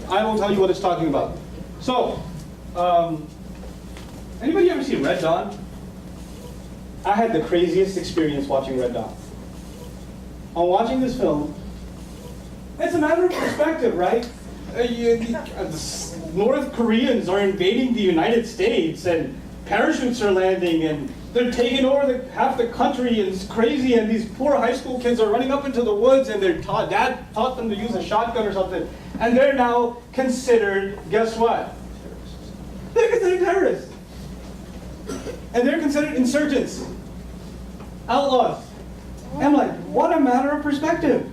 I will tell you what it's talking about. So, anybody ever see Red Dawn? I had the craziest experience watching Red Dawn. On watching this film, it's a matter of perspective, right? North Koreans are invading the United States, and parachutes are landing, and they're taking over half the country, and it's crazy, and these poor high school kids are running up into the woods, and dad taught them to use a shotgun or something, and they're now considered, guess what? They're considered terrorists. And they're considered insurgents, outlaws. And I'm like, what a matter of perspective.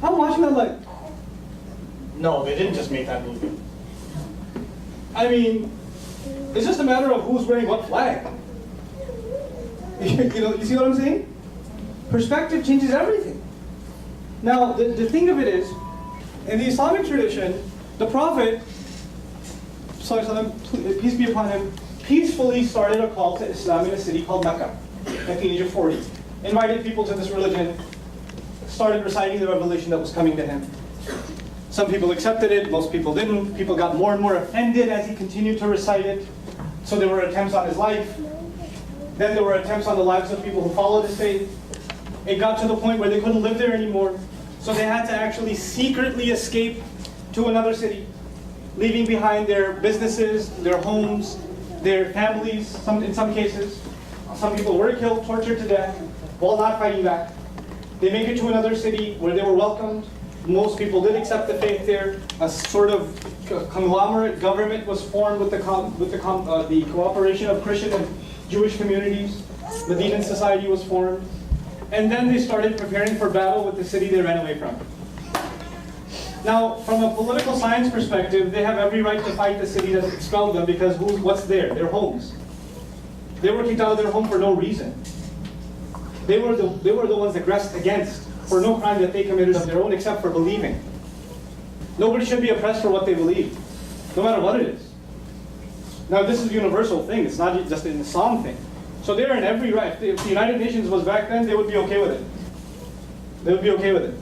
I'm watching that like, no, they didn't just make that movie. I mean, it's just a matter of who's wearing what flag. You see what I'm saying? Perspective changes everything. Now, the thing of it is, in the Islamic tradition, the Prophet, peace be upon him, peacefully started a call to Islam in a city called Mecca at the age of 40. Invited people to this religion, started reciting the revelation that was coming to him. Some people accepted it, most people didn't. People got more and more offended as he continued to recite it. So there were attempts on his life. Then there were attempts on the lives of people who followed his faith. It got to the point where they couldn't live there anymore. So they had to actually secretly escape to another city, leaving behind their businesses, their homes, their families, in some cases. Some people were killed, tortured to death, while not fighting back. They make it to another city where they were welcomed. Most people did accept the faith there. A sort of conglomerate government was formed with the cooperation of Christian and Jewish communities. Medinan society was formed. And then they started preparing for battle with the city they ran away from. Now, from a political science perspective, they have every right to fight the city that expelled them because what's there? Their homes. They were kicked out of their home for no reason. They were the ones aggressed against for no crime that they committed of their own except for believing. Nobody should be oppressed for what they believe, no matter what it is. Now, this is a universal thing. It's not just an Islam thing. So they're in every right. If the United Nations was back then, they would be okay with it. They would be okay with it.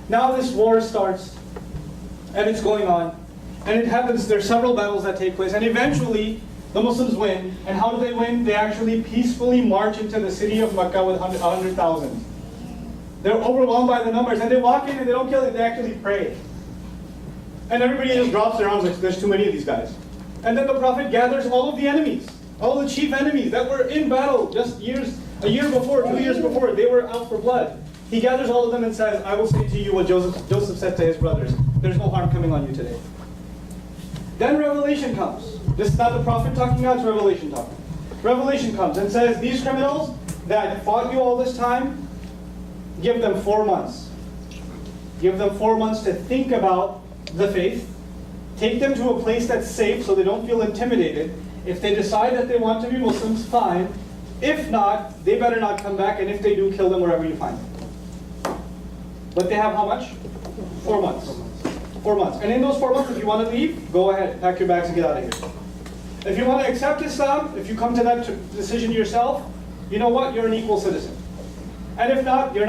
Now this war starts, and it's going on, and it happens. There's several battles that take place, and eventually the Muslims win. And how do they win? They actually peacefully march into the city of Mecca with 100,000. They're overwhelmed by the numbers, and they walk in and they don't kill it. They actually pray, and everybody just drops their arms like there's too many of these guys. And then the Prophet gathers all of the enemies, all the chief enemies that were in battle just a year before, 2 years before, they were out for blood. He gathers all of them and says, I will say to you what Joseph said to his brothers. There's no harm coming on you today. Then Revelation comes. This is not the Prophet talking now, it's Revelation talking. Revelation comes and says, these criminals that fought you all this time, give them 4 months. Give them 4 months to think about the faith. Take them to a place that's safe so they don't feel intimidated. If they decide that they want to be Muslims, fine. If not, they better not come back, and if they do, kill them wherever you find them. But they have how much? 4 months. 4 months. And in those 4 months, if you want to leave, go ahead, pack your bags and get out of here. If you want to accept Islam, if you come to that decision yourself, you know what? You're an equal citizen. And if not, we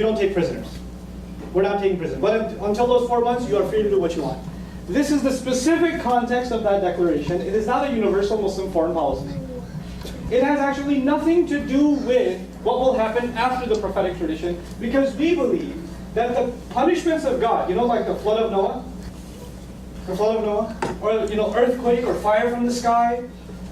don't take prisoners. We're not taking prisoners. But until those 4 months, you are free to do what you want. This is the specific context of that declaration. It is not a universal Muslim foreign policy. It has actually nothing to do with what will happen after the prophetic tradition, because we believe that the punishments of God, like the flood of Noah, or earthquake or fire from the sky,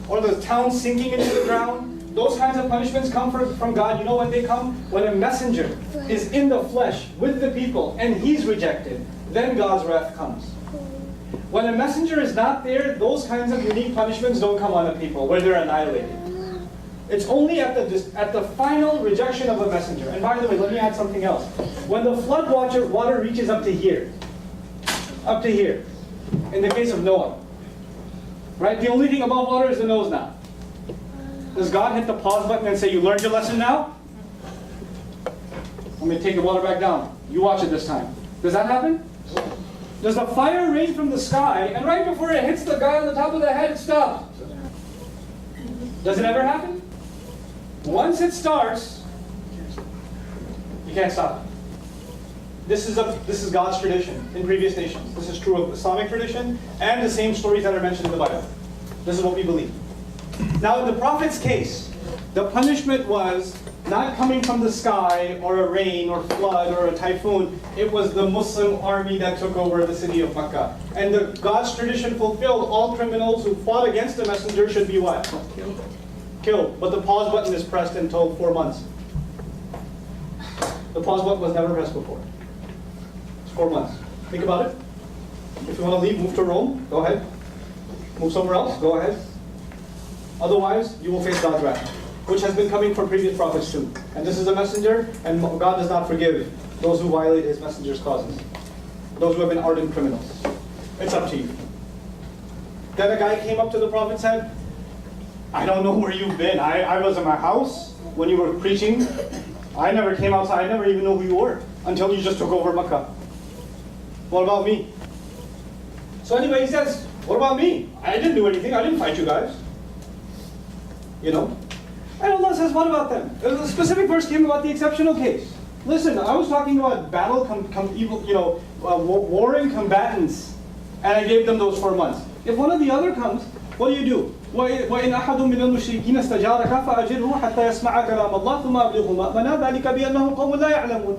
or the town sinking into the ground, those kinds of punishments come from God. You know when they come? When a messenger is in the flesh with the people and he's rejected, then God's wrath comes. When a messenger is not there, those kinds of unique punishments don't come on the people where they're annihilated. It's only at the final rejection of a messenger. And by the way, let me add something else. When the flood water reaches up to here, in the case of Noah, right? The only thing above water is the nose now. Does God hit the pause button and say, you learned your lesson now? I'm going to take the water back down. You watch it this time. Does that happen? Does the fire rain from the sky, and right before it hits the guy on the top of the head, it stops? Does it ever happen? Once it starts, you can't stop it. This is God's tradition in previous nations. This is true of Islamic tradition and the same stories that are mentioned in the Bible. This is what we believe. Now in the Prophet's case, the punishment was not coming from the sky or a rain or flood or a typhoon. It was the Muslim army that took over the city of Mecca. And God's tradition fulfilled. All criminals who fought against the messenger should be what? Killed. But the pause button is pressed until 4 months. The pause button was never pressed before. It's 4 months. Think about it. If you want to leave, move to Rome, go ahead. Move somewhere else, go ahead. Otherwise, you will face God's wrath, which has been coming from previous prophets too. And this is a messenger, and God does not forgive those who violate his messenger's causes. Those who have been ardent criminals. It's up to you. Then a guy came up to the Prophet and said, I don't know where you've been. I was in my house when you were preaching. I never came outside. I never even knew who you were until you just took over Mecca. What about me? So anyway, he says, what about me? I didn't do anything. I didn't fight you guys. You know? And Allah says, what about them? A specific verse came about the exceptional case. Listen, I was talking about warring combatants, and I gave them those 4 months. If one of the other comes, what do? وَإِنْ أَحَدٌ مِّنَ الْمُشْرِكِينَ اسْتَجَارَكَ فَأَجِرْهُ حَتَّى يَسْمَعَ كَلَامَ اللَّهِ ثُمَّ أَبْلِغْهُ مَأْمَنًا ذَلِكَ بِأَنَّهُمْ قَوْمٌ لَا يَعْلَمُونَ.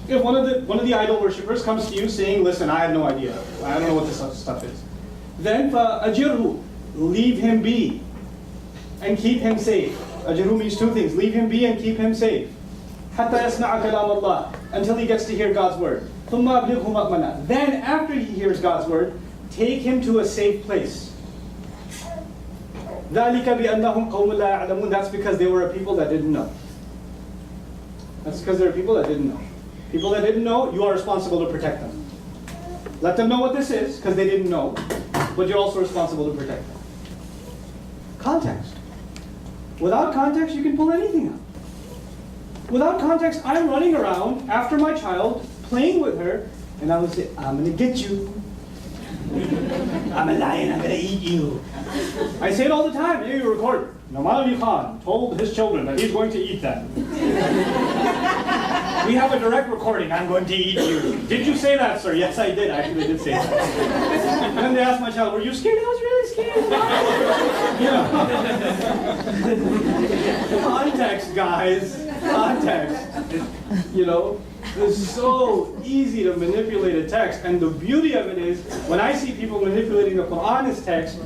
If one of the idol worshippers comes to you saying, listen, I have no idea. I don't know what this stuff is. Then فَأَجِرْهُ, leave him be and keep him safe. Ajru means two things. Leave him be and keep him safe. حَتَّى يَسْمَعَ كَلَامَ اللَّهِ, until he gets to hear God's word. ثُمَّ أَبْلِغْهُ مَأْمَنًا. Then after he hears God's word, take him to a safe place. ذَلِكَ بِأَنَّهُمْ قَوْمٌ لَا يَعْلَمُونَ. That's because they were a people that didn't know. That's because they're people that didn't know. People that didn't know, you are responsible to protect them. Let them know what this is, because they didn't know. But you're also responsible to protect them. Context. Without context, you can pull anything out. Without context, I'm running around after my child, playing with her, and I would say, I'm going to get you. I'm a lion, I'm going to eat you. I say it all the time. Here you record. Nouman Ali Khan told his children that he's going to eat them. We have a direct recording. I'm going to eat you. Did you say that, sir? Yes, I did. I actually did say that. And then they asked my child, were you scared? I was really scared. Context, guys. Context. You know, it's so easy to manipulate a text. And the beauty of it is, when I see people manipulating the Quran as text,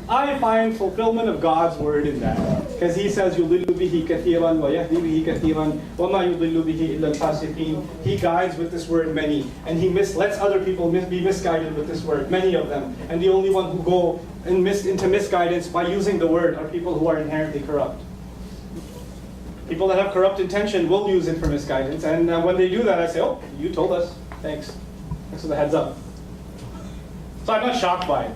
I find fulfillment of God's word in that. Because he says, يُضِلُّ بِهِ كَثِيرًا وَيَهْدِي بِهِ كَثِيرًا وَمَا يُضِلُّ بِهِ إِلَّا الْفَاسِقِينَ. He guides with this word many, and he lets other people be misguided with this word, many of them. And the only one who go into misguidance by using the word are people who are inherently corrupt. People that have corrupt intention will use it for misguidance, and when they do that, I say, oh, you told us. Thanks. Thanks for the heads up. So I'm not shocked by it.